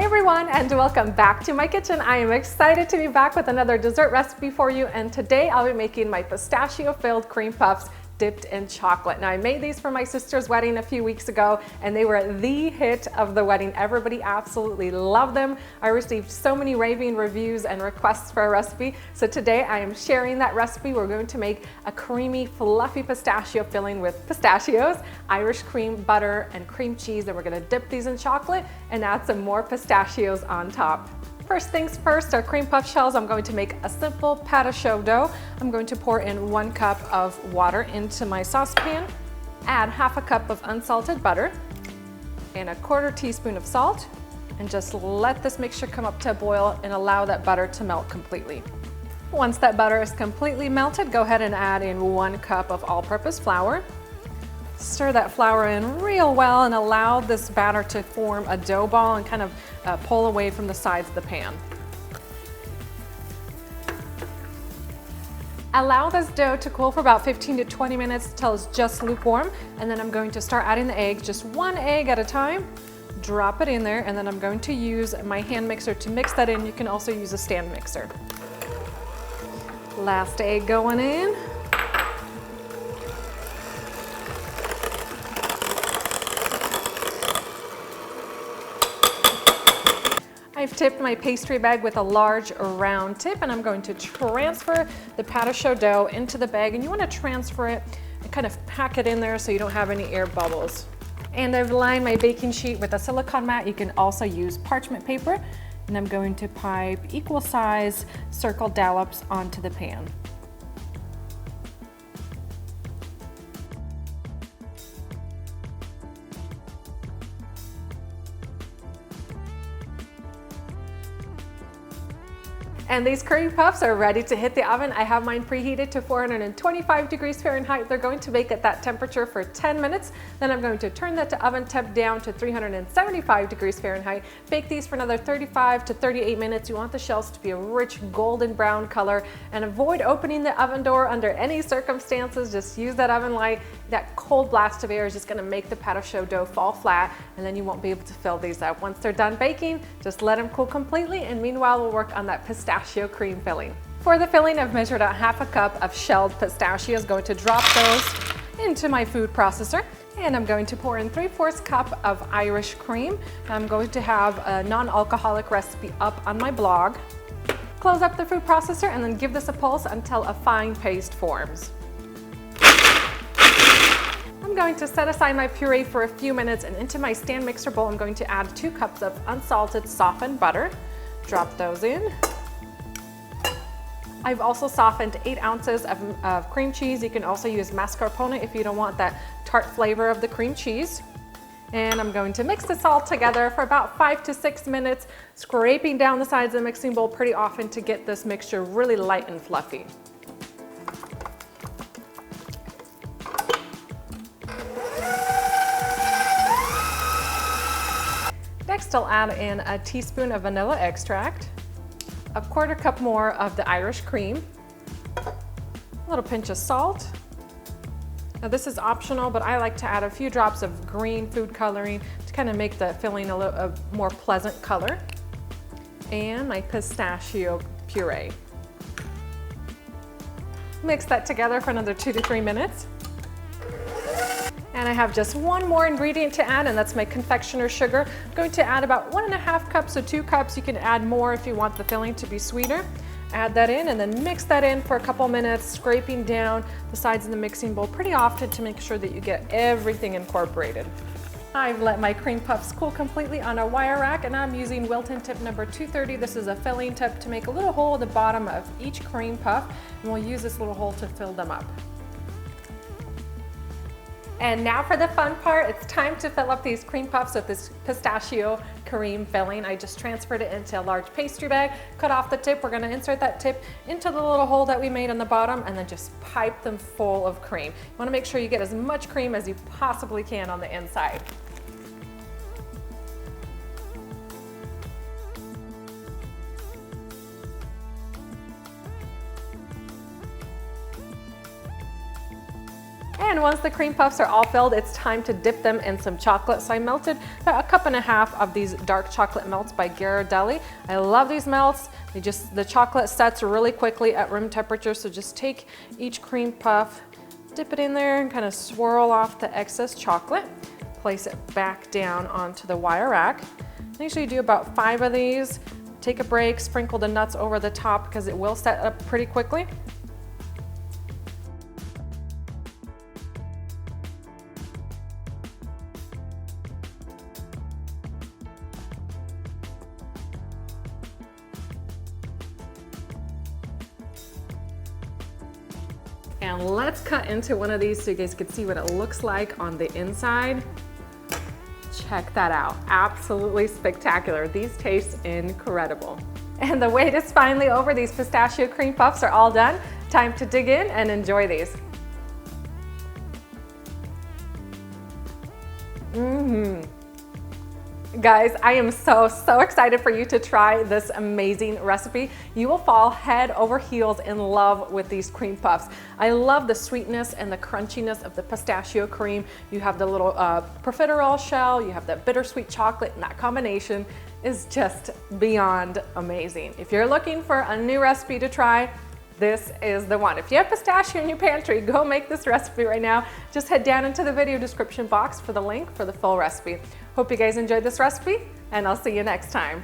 Hi everyone, and welcome back to my kitchen. I am excited to be back with another dessert recipe for you, and today I'll be making my pistachio filled cream puffs dipped in chocolate. Now I made these for my sister's wedding a few weeks ago and they were the hit of the wedding. Everybody absolutely loved them. I received so many raving reviews and requests for a recipe. So today I am sharing that recipe. We're going to make a creamy, fluffy pistachio filling with pistachios, Irish cream, butter, and cream cheese. And we're gonna dip these in chocolate and add some more pistachios on top. First things first, our cream puff shells. I'm going to make a simple pâte à choux dough. I'm going to pour in 1 cup of water into my saucepan, add half a cup of unsalted butter, and a 1/4 teaspoon of salt, and just let this mixture come up to a boil and allow that butter to melt completely. Once that butter is completely melted, go ahead and add in 1 cup of all-purpose flour. Stir that flour in real well and allow this batter to form a dough ball and kind of pull away from the sides of the pan. Allow this dough to cool for about 15 to 20 minutes until it's just lukewarm, and then I'm going to start adding the eggs, just 1 egg at a time. Drop it in there, and then I'm going to use my hand mixer to mix that in. You can also use a stand mixer. Last egg going in. I've tipped my pastry bag with a large round tip, and I'm going to transfer the pâte à choux dough into the bag, and you want to transfer it and kind of pack it in there so you don't have any air bubbles. And I've lined my baking sheet with a silicone mat. You can also use parchment paper, and I'm going to pipe equal size circle dollops onto the pan. And these cream puffs are ready to hit the oven. I have mine preheated to 425 degrees Fahrenheit. They're going to bake at that temperature for 10 minutes. Then I'm going to turn that to oven temp down to 375 degrees Fahrenheit. Bake these for another 35 to 38 minutes. You want the shells to be a rich golden brown color, and avoid opening the oven door under any circumstances. Just use that oven light. That cold blast of air is just gonna make the pâte à choux dough fall flat, and then you won't be able to fill these up. Once they're done baking, just let them cool completely, and meanwhile we'll work on that pistachio cream filling. For the filling, I've measured out half a cup of shelled pistachios. Going to drop those into my food processor, and I'm going to pour in 3/4 cup of Irish cream. I'm going to have a non-alcoholic recipe up on my blog. Close up the food processor and then give this a pulse until a fine paste forms. I'm going to set aside my puree for a few minutes, and into my stand mixer bowl I'm going to add 2 cups of unsalted softened butter. Drop those in. I've also softened 8 ounces of cream cheese. You can also use mascarpone if you don't want that tart flavor of the cream cheese. And I'm going to mix this all together for about 5 to 6 minutes, scraping down the sides of the mixing bowl pretty often to get this mixture really light and fluffy. Next, I'll add in a teaspoon of vanilla extract, a 1/4 cup more of the Irish cream, a little pinch of salt. Now this is optional, but I like to add a few drops of green food coloring to kind of make the filling a more pleasant color, and my pistachio puree. Mix that together for another 2 to 3 minutes. And I have just one more ingredient to add, and that's my confectioner's sugar. I'm going to add about 1.5 cups, so 2 cups. You can add more if you want the filling to be sweeter. Add that in and then mix that in for a couple minutes, scraping down the sides of the mixing bowl pretty often to make sure that you get everything incorporated. I've let my cream puffs cool completely on a wire rack, and I'm using Wilton tip number 230. This is a filling tip to make a little hole at the bottom of each cream puff, and we'll use this little hole to fill them up. And now for the fun part, it's time to fill up these cream puffs with this pistachio cream filling. I just transferred it into a large pastry bag, cut off the tip. We're gonna insert that tip into the little hole that we made on the bottom, and then just pipe them full of cream. You wanna make sure you get as much cream as you possibly can on the inside. And once the cream puffs are all filled, it's time to dip them in some chocolate. So I melted about 1.5 cups of these dark chocolate melts by Ghirardelli. I love these melts. The chocolate sets really quickly at room temperature. So just take each cream puff, dip it in there and kind of swirl off the excess chocolate. Place it back down onto the wire rack. Make sure you do about 5 of these. Take a break, sprinkle the nuts over the top because it will set up pretty quickly. And let's cut into one of these so you guys can see what it looks like on the inside. Check that out, absolutely spectacular. These taste incredible. And the wait is finally over. These pistachio cream puffs are all done. Time to dig in and enjoy these. Guys, I am so excited for you to try this amazing recipe. You will fall head over heels in love with these cream puffs. I love the sweetness and the crunchiness of the pistachio cream. You have the little profiterole shell, you have that bittersweet chocolate, and that combination is just beyond amazing. If you're looking for a new recipe to try, this is the one. If you have pistachio in your pantry, go make this recipe right now. Just head down into the video description box for the link for the full recipe. Hope you guys enjoyed this recipe, and I'll see you next time.